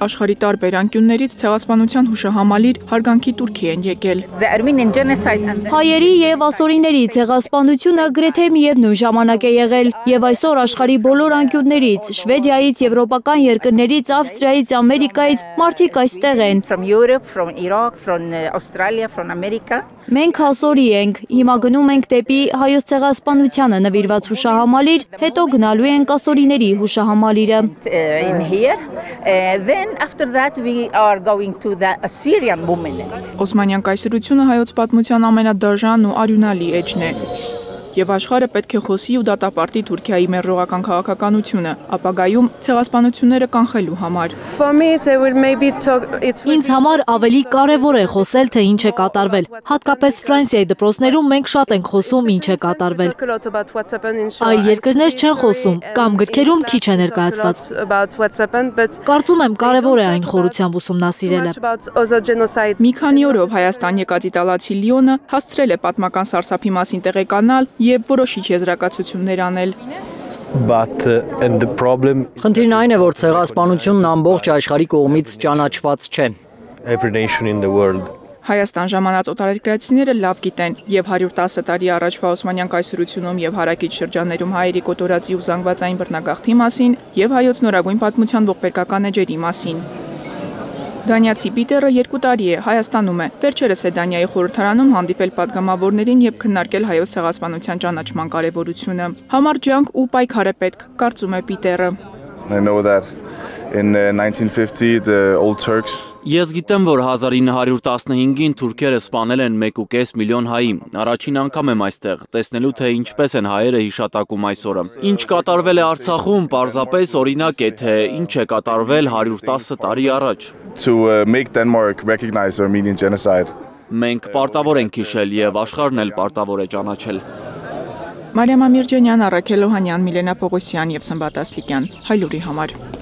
Աշխարհի տարբեր անկյուններից ցեղասպանության հուշահամալիր հարգանքի տուրքի են եկել։ Հայերի եւ ասորիների ցեղասպանությունը գրեթե միևնույն ժամանակ է եղել եւ այսօր աշխարհի բոլոր անկյուններից, Շվեդիայից, եվրոպական երկրներից, Ավստրիայից, Ամերիկայից մարդիկ այստեղ են։ Մենք ասորի ենք, հիմա գնում ենք դեպի հայոց ցեղասպանությանը նվիրված հուշահամալիր, հետո գնալու ենք ասորիների հուշահամալիրը։ Օսմանյան կայսրությունը հայոց պատմության ամենադաժան ու արյունալի էջն է։ Եվ աշխարհը պետք է խոսի ու դատապարտի Թուրքիայի մերժողական քաղաքականությունը, ապագայում ցեղասպանությունները կանխելու համար։ Ինձ համար ավելի կարևոր է խոսել, թե ինչ է կատարվել։ Հատկապես Ֆրանսիայի դպրոցներում մենք շատ ենք խոսում ինչ է կատարվել։ Այլ երկրներ չեն խոսում, կամ գրքերում քիչ է ներկայացված։ Կարծում եմ կարևոր է այն խորությամբ ուսումնասիրելը։ Մի քանի օրով Հայաստան եկած իտալացի Լիոնը հասցրել է պատմական սարսափի մասին տեղեկանալ եւ որոշիչ եզրակացություններ անել։ Խնդիրն այն է, որ ցեղասպանությունն ամբողջ աշխարհի կողմից ճանաչված չէ։ Հայաստան ժամանած օտարերկրացիները լավ գիտեն եւ 110 տարի առաջվա Օսմանյան կայսրությունում եւ հարակից շրջաններում հայերի կոտորածի ու զանգվածային բռնագաղթի մասին եւ հայոց նորագույն պատմության ողբերգական էջերի մասին։ Դանիացի Պիտերը 2 տարի է Հայաստանում է։ Վերջերս է Դանիայի խորհրդարանում հանդիպել պատգամավորներին եւ քննարկել հայոց ցեղասպանության ճանաչման կարեւորությունը։ Համար ջանք ու պայքար է պետք, կարծում է Պիտերը։ Ես գիտեմ, որ 1915-ին թուրքերը սպանել են 1.5 միլիոն հայի։ Առաջին անգամ եմ այստեղ, տեսնելու թե ինչպես են հայերը հիշատակում այս օրը։ Ինչ կատարվել է Արցախում, պարզապես օրինակ է, թե ինչ է կատարվել 110 տարի առաջ։ Մենք պարտավոր ենք հիշել եւ աշխարհն էլ պարտավոր է ճանաչել։ Մարիամ Ամիրջանյան, Առաքել Օհանյան, Միլենա Պողոսյան եւ Սմբատ Ասլիկյան, Հայլուրի համար։